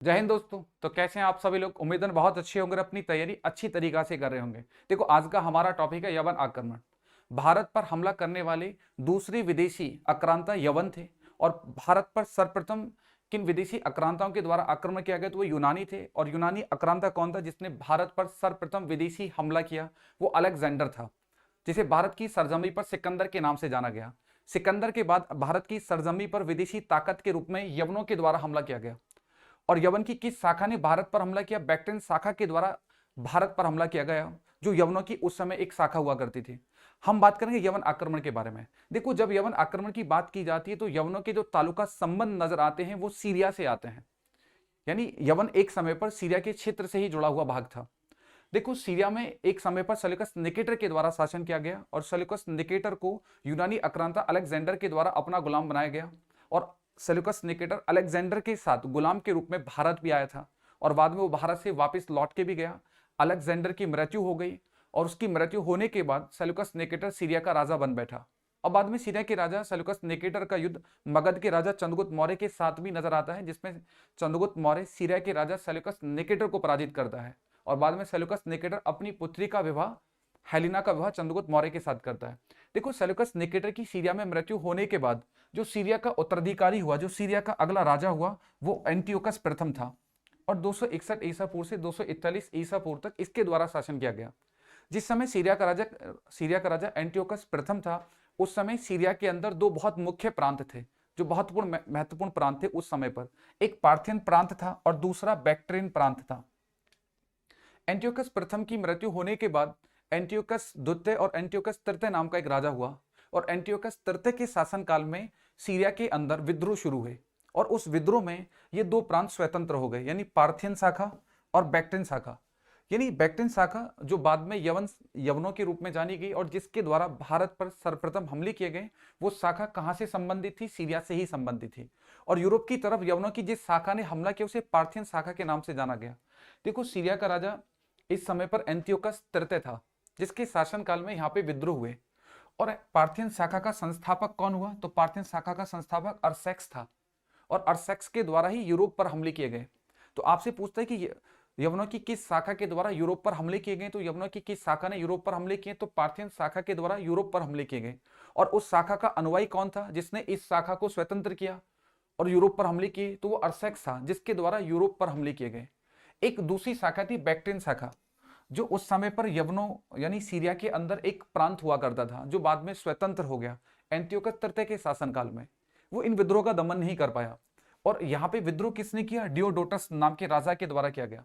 जय हिंद दोस्तों। तो कैसे हैं आप सभी लोग? उम्मीदन बहुत अच्छे होंगे और अपनी तैयारी अच्छी तरीका से कर रहे होंगे। देखो, आज का हमारा टॉपिक है यवन आक्रमण। भारत पर हमला करने वाले दूसरे विदेशी आक्रांता यवन थे। और भारत पर सर्वप्रथम किन विदेशी आक्रांताओं के द्वारा आक्रमण किया गया तो वो यूनानी थे। और यूनानी आक्रांता कौन था जिसने भारत पर सर्वप्रथम विदेशी हमला किया? वो अलेक्जेंडर था, जिसे भारत की सरजमी पर सिकंदर के नाम से जाना गया। सिकंदर के बाद भारत की सरजमी पर विदेशी ताकत के रूप में यवनों के द्वारा हमला किया गया। और यवन की किस शाखा ने भारत पर हमला किया? बैक्ट्रियन शाखा के द्वारा भारत पर हमला किया गया, जो यवनों की उस समय एक शाखा हुआ करती थी। हम बात करेंगे यवन आक्रमण के बारे में। देखो, जब यवन आक्रमण की बात की जाती है तो यवनों के जो तालुका संबंध नजर आते हैं वो सीरिया से आते हैं। यानी यवन एक समय पर सीरिया के क्षेत्र से ही जुड़ा हुआ भाग था। देखो, सीरिया में एक समय पर सेल्यूकस निकेटर के द्वारा शासन किया गया और सेल्यूकस निकेटर को यूनानी आक्रांता अलेक्जेंडर के द्वारा अपना गुलाम बनाया गया। और सेल्यूकस निकेटर अलेक्जेंडर के साथ गुलाम के रूप में भारत भी आया था और बाद में वो भारत से वापस लौट के भी गया। अलेक्जेंडर की मृत्यु हो गई और उसकी मृत्यु होने के बाद सेल्यूकस निकेटर सीरिया का राजा बन बैठा। और बाद में सीरिया के राजा सेल्यूकस निकेटर का युद्ध मगध के राजा चंद्रगुप्त मौर्य के साथ भी नजर आता है, जिसमें चंद्रगुप्त मौर्य सीरिया के राजा सेल्यूकस निकेटर को पराजित करता है। और बाद में सेल्यूकस निकेटर अपनी पुत्री का विवाह, हेलिना का विवाह चंद्रगुप्त मौर्य के साथ करता है। देखो, सेल्यूकस निकेटर की सीरिया में मृत्यु होने के बाद जो सीरिया का उत्तराधिकारी हुआ, जो सीरिया का अगला राजा हुआ, वो एंटियोकस प्रथम था। और 261 ईसा पूर्व से 241 ईसा पूर्व तक इसके द्वारा शासन किया गया। जिस समय सीरिया का राजा एंटियोकस प्रथम था, उस समय सीरिया के अंदर दो बहुत मुख्य प्रांत थे जो बहुत महत्वपूर्ण प्रांत थे उस समय पर। एक पार्थियन प्रांत था और दूसरा बैक्ट्रियन प्रांत था। एंटियोकस प्रथम की मृत्यु होने के बाद एंटियोकस द्वितीय और एंटियोकस तृतीय नाम का एक राजा हुआ। और एंटियोकस तृतीय के शासनकाल में सीरिया के अंदर विद्रोह शुरू हुए और उस विद्रोह में ये दो प्रांत स्वतंत्र हो गए, यानी पार्थियन शाखा और बैक्ट्रियन शाखा। यानी बैक्ट्रियन शाखा जो बाद में यवनों के रूप में जानी गई और जिसके द्वारा भारत पर सर्वप्रथम हमले किए गए, वो शाखा कहां से संबंधित थी? सीरिया से ही संबंधित थी। और यूरोप की तरफ यवनों की जिस शाखा ने हमला किया उसे पार्थियन शाखा के नाम से जाना गया। देखो, सीरिया का राजा इस समय पर एंटियोकस तृतीय था, जिसके शासनकाल में यहाँ पे विद्रोह हुए। और पार्थियन शाखा का संस्थापक कौन हुआ? तो पार्थियन शाखा का संस्थापक अरसेक्स था। और अरसेक्स के द्वारा ही यूरोप पर हमले किए गए। तो आपसे पूछता है कि यवनों की किस शाखा के द्वारा यूरोप पर हमले किए गए? तो यवनों की किस शाखा ने यूरोप पर हमले किए? तो पार्थियन शाखा के द्वारा यूरोप पर हमले किए गए। और उस शाखा का अनुयायी कौन था जिसने इस शाखा को स्वतंत्र किया और यूरोप पर हमले किए? तो वो अरसेक्स था, जिसके द्वारा यूरोप पर हमले किए गए। एक दूसरी शाखा थी बैक्ट्रियन शाखा, जो उस समय पर यवनों यानी सीरिया के अंदर एक प्रांत हुआ करता था, जो बाद में स्वतंत्र हो गया एंटियोकस तृतीय के शासनकाल में। वो इन विद्रोह का दमन नहीं कर पाया। और यहाँ पे विद्रोह किसने किया? डियोडोटस नाम के राजा के द्वारा किया गया।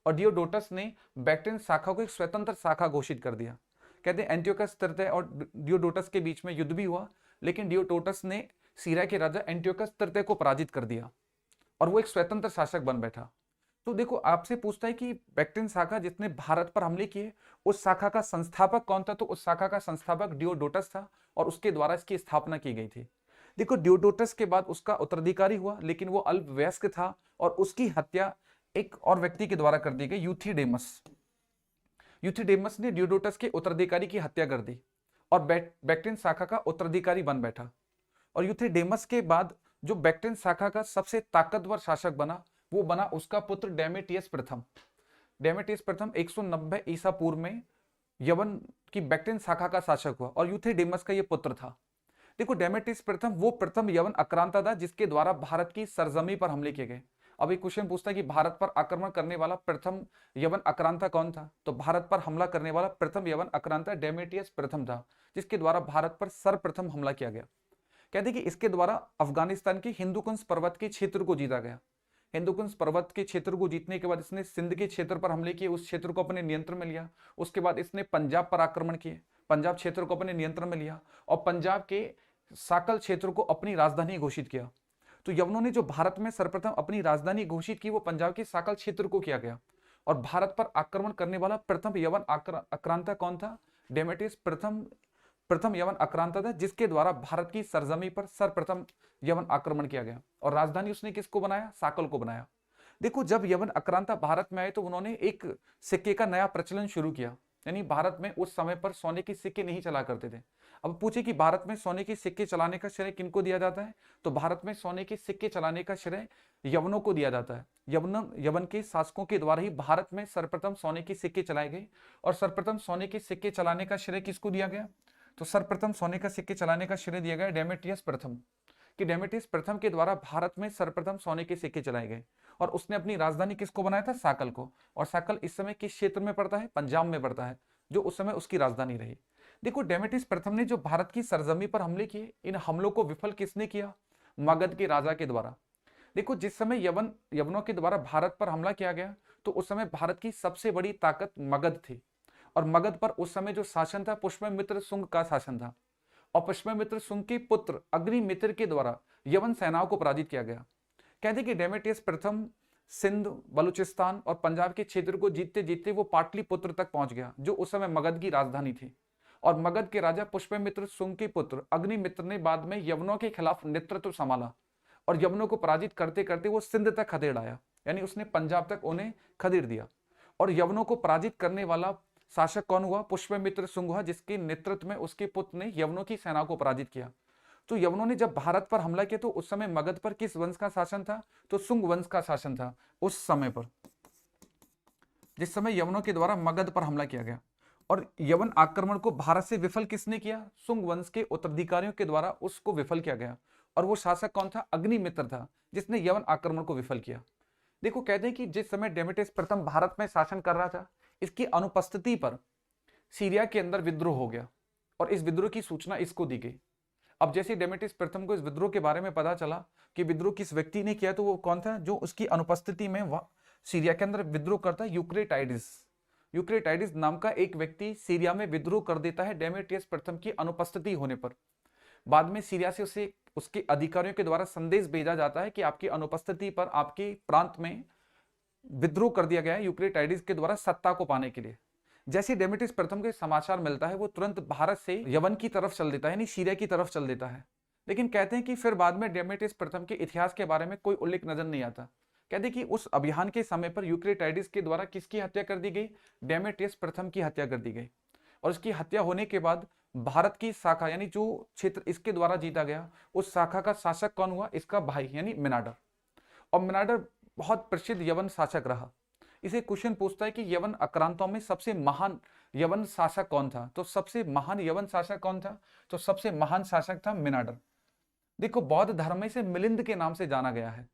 और डियोडोटस ने बैक्ट्रियन शाखा को एक स्वतंत्र शाखा घोषित कर दिया। कहते हैं एंटियोकस तृतीय और डियोडोटस के बीच में युद्ध भी हुआ, लेकिन डियोडोटस ने सीरिया के राजा एंटियोकस तृतीय को पराजित कर दिया और वो एक स्वतंत्र शासक बन बैठा। तो देखो, आपसे पूछता है कि बैक्ट्रियन शाखा जिसने भारत पर हमले किए, उस शाखा का संस्थापक कौन था? तो उस शाखा का संस्थापक डियोडोटस था और उसके द्वारा इसकी स्थापना की गई थी। देखो, डियोडोटस के बाद उसका उत्तराधिकारी हुआ, लेकिन वो अल्पवयस्क था और उसकी हत्या एक और व्यक्ति के द्वारा कर दी गई, यूथिडेमस। यूथिडेमस ने डियोडोटस के उत्तराधिकारी की हत्या कर दी और बैक्ट्रियन शाखा का उत्तराधिकारी बन बैठा। और यूथिडेमस के बाद जो बैक्ट्रियन शाखा का सबसे ताकतवर शासक बना, वो बना उसका पुत्र डेमेटियस प्रथम। डेमेटियस प्रथम 190 ईसा पूर्व में यवन की बैक्ट्रियन शाखा का शासक हुआ और यूथिडेमस का ये पुत्र था। देखो, डेमेटियस प्रथम वो प्रथम यवन आक्रांता था जिसके द्वारा भारत की सरजमी पर हमले किए गए। अब एक क्वेश्चन पूछता है कि भारत पर आक्रमण करने वाला प्रथम यवन आक्रांता कौन था? तो भारत पर हमला करने वाला प्रथम यवन आक्रांता डेमेटियस प्रथम था, जिसके द्वारा भारत पर सर्वप्रथम हमला किया गया। कहते कि इसके द्वारा अफगानिस्तान के हिंदुकुश पर्वत के क्षेत्र को जीता गया। हिंदुकुश पर्वत के क्षेत्र को जीतने के बाद इसने सिंध के क्षेत्र पर हमले किए, उस क्षेत्र को अपने नियंत्रण में लिया। उसके बाद इसने पंजाब पर आक्रमण किए, पंजाब क्षेत्र को अपने नियंत्रण में लिया और पंजाब के साकल क्षेत्र को अपनी राजधानी घोषित किया। तो यवनों ने जो भारत में सर्वप्रथम अपनी राजधानी घोषित की, वो पंजाब के साकल क्षेत्र को किया गया। और भारत पर आक्रमण करने वाला प्रथम यवन आक्रांता कौन था? डेमेट्रियस प्रथम यवन आक्रांता था, जिसके द्वारा भारत की सरजमी पर सर्वप्रथम यवन आक्रमण किया गया। और राजधानी उसने किसको बनाया? साकल को बनाया। देखो, जब यवन आक्रांता भारत में आए तो उन्होंने एक सिक्के का नया प्रचलन शुरू किया। यानी भारत में उस समय पर सोने के सिक्के नहीं चला करते थे। अब पूछे कि भारत में सोने के सिक्के चलाने का श्रेय किनको दिया जाता है, तो भारत में सोने के सिक्के चलाने का श्रेय यवनों को दिया जाता है। यवन के शासकों के द्वारा ही भारत में सर्वप्रथम सोने के सिक्के चलाए गए। और सर्वप्रथम सोने के सिक्के चलाने का श्रेय किसको दिया गया, तो सर्वप्रथम सोने का सिक्के चलाने का श्रेय दिया गया डेमेट्रियस प्रथम, कि डेमेट्रियस प्रथम के द्वारा भारत में सर्वप्रथम सोने के सिक्के चलाए गए। और उसने अपनी राजधानी किसको बनाया था, साकल को। और साकल इस समय किस क्षेत्र में पड़ता है, पंजाब में पड़ता है, जो उस समय उसकी राजधानी रही। देखो डेमेट्रियस प्रथम ने जो भारत की सरजमी पर हमले किए, इन हमलों को विफल किसने किया, मगध के राजा के द्वारा। देखो जिस समय यवनों के द्वारा भारत पर हमला किया गया, तो उस समय भारत की सबसे बड़ी ताकत मगध थी। और मगध पर उस समय जो शासन था पुष्यमित्र शुंग का शासन था। और पुष्यमित्र शुंग के पुत्र अग्निमित्र के द्वारा यवन सेनाओं को पराजित किया गया। कहते कि डेमेट्रियस प्रथम सिंध, बलूचिस्तान और पंजाब के क्षेत्र को जीतते जीतते वो पाटलिपुत्र तक पहुंच गया, जो उस समय मगध की राजधानी थी। और मगध के राजा पुष्यमित्र शुंग के पुत्र अग्निमित्र ने बाद में यवनों के खिलाफ नेतृत्व संभाला। और यवनों को पराजित करते करते वो सिंध तक खदेड़ आया, यानी उसने पंजाब तक उन्हें खदेड़ दिया। और यवनों को पराजित करने वाला शासक कौन हुआ, पुष्यमित्र शुंग हुआ, जिसके नेतृत्व में उसके पुत्र ने यवनों की सेना को पराजित किया। तो यवनों ने जब भारत पर हमला किया तो उस समय मगध पर किस वंश का शासन था, तो शुंग वंश का शासन था उस समय पर, जिस समय यवनों के द्वारा मगध पर हमला किया गया। और यवन आक्रमण को भारत से विफल किसने किया, शुंग वंश के उत्तराधिकारियों के द्वारा उसको विफल किया गया। और वो शासक कौन था, अग्निमित्र था, जिसने यवन आक्रमण को विफल किया। देखो कहते हैं कि जिस समय डेमेट्रियस प्रथम भारत में शासन कर रहा था, इसकी अनुपस्थिति पर सीरिया के अंदर विद्रोह हो गया। और इस विद्रोह की सूचना इसको दी गई। अब जैसे डेमेट्रियस प्रथम को इस विद्रोह के बारे में पता चला कि विद्रोह किस व्यक्ति ने किया, तो वो कौन था, जो उसकी अनुपस्थिति में सीरिया के अंदर विद्रोह करता, यूक्रेटाइडिस नाम का एक व्यक्ति सीरिया में विद्रोह कर देता है डेमेट्रियस प्रथम की अनुपस्थिति होने पर। बाद में सीरिया से उसे उसके अधिकारियों के द्वारा संदेश भेजा जाता है कि आपकी अनुपस्थिति पर आपके प्रांत में विद्रोह कर दिया गया है यूक्रेटाइडिस के द्वारा सत्ता को पाने के लिए। जैसे डेमेट्रियस प्रथम को समाचार मिलता है, वो तुरंत भारत से यवन की तरफ चल देता है, यानी सीरिया की तरफ चल देता है। लेकिन कहते हैं कि फिर बाद में डेमेट्रियस प्रथम के इतिहास के बारे में कोई उल्लेख नजर नहीं आता। कहते हैं कि उस अभियान के समय पर यूक्रेटाइडिस के द्वारा किसकी हत्या कर दी गई, डेमेट्रियस प्रथम की हत्या कर दी गई। और इसकी हत्या होने के बाद भारत की शाखा, यानी जो क्षेत्र इसके द्वारा जीता गया, उस शाखा का शासक कौन हुआ, इसका भाई यानी मिनाडर। और मिनाडर बहुत प्रसिद्ध यवन शासक रहा। इसे क्वेश्चन पूछता है कि यवन आक्रांताओं में सबसे महान यवन शासक कौन था, तो सबसे महान यवन शासक कौन था, तो सबसे महान शासक था मिनाडर। देखो बौद्ध धर्म में इसे मिलिंद के नाम से जाना गया है,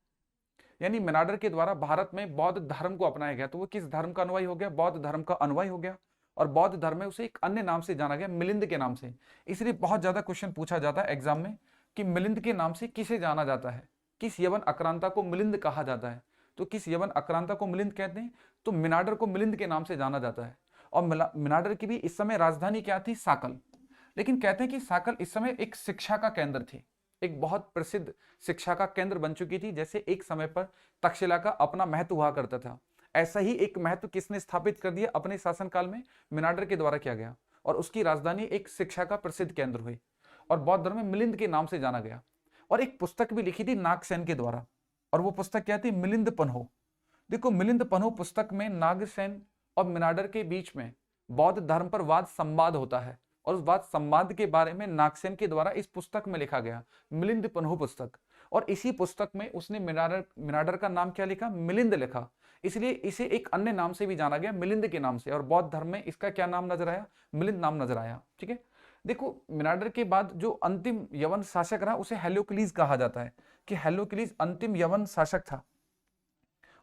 यानी मिनाडर के द्वारा भारत में बौद्ध धर्म को अपनाया गया। तो वो किस धर्म का अनुयायी हो गया, बौद्ध धर्म का अनुयायी हो गया। और बौद्ध धर्म में उसे एक अन्य नाम से जाना गया, मिलिंद के नाम से। इसलिए बहुत ज्यादा क्वेश्चन पूछा जाता है एग्जाम में कि मिलिंद के नाम से किसे जाना जाता है, किस यवन आक्रांता को मिलिंद कहा जाता है। तो किस यवन आक्रांता को मिलिंद कहते हैं, तो मिनाडर को मिलिंद के नाम से जाना जाता है। और मिनाडर की भी इस समय राजधानी क्या थी, साकल। लेकिन कहते हैं कि साकल इस समय एक शिक्षा का केंद्र थी, एक बहुत प्रसिद्ध शिक्षा का केंद्र बन चुकी थी। जैसे एक समय पर तक्षशिला का अपना महत्व हुआ करता था, ऐसा ही एक महत्व किसने स्थापित कर दिया अपने शासनकाल में, मिनाडर के द्वारा किया गया। और उसकी राजधानी एक शिक्षा का प्रसिद्ध केंद्र हुई और बौद्ध धर्म में मिलिंद के नाम से जाना गया। और एक पुस्तक भी लिखी थी नागसेन के द्वारा, और वो पुस्तक क्या थी, मिलिंद पन्हो। देखो मिलिंद पन्हो पुस्तक में नागसेन और मिनाडर के बीच में बौद्ध धर्म पर वाद संवाद होता है। और उस वाद संवाद के बारे में नागसेन के द्वारा इस पुस्तक में लिखा गया, मिलिंद पन्हो पुस्तक। और इसी पुस्तक में उसने मिनाडर का नाम क्या लिखा, मिलिंद लिखा। इसलिए इसे एक अन्य नाम से भी जाना गया, मिलिंद के नाम से। और बौद्ध धर्म में इसका क्या नाम नजर आया, मिलिंद नाम नजर आया। ठीक है, देखो मिनाडर के बाद जो अंतिम यवन शासक रहा उसे हेलोक्लीज कहा जाता है, कि हेलोक्लीज अंतिम यवन शासक था।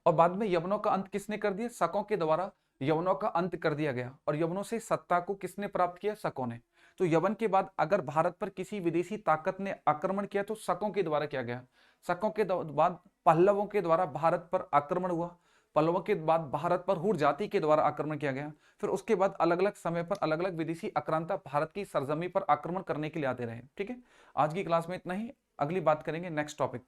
और बाद में यवनों का अंत किसने कर दिया, शकों के द्वारा यवनों का अंत कर दिया गया। और यवनों से सत्ता को किसने प्राप्त किया, शकों ने। तो यवन के बाद अगर भारत पर किसी विदेशी ताकत ने आक्रमण किया तो शकों के द्वारा किया गया। शकों के बाद पल्लवों के द्वारा भारत पर आक्रमण हुआ। पल्लवों के बाद भारत पर हुर जाति के द्वारा आक्रमण किया गया। फिर उसके बाद अलग अलग समय पर अलग अलग विदेशी आक्रांता भारत की सरजमी पर आक्रमण करने के लिए आते रहे। ठीक है, आज की क्लास में इतना ही, अगली बात करेंगे नेक्स्ट टॉपिक पर।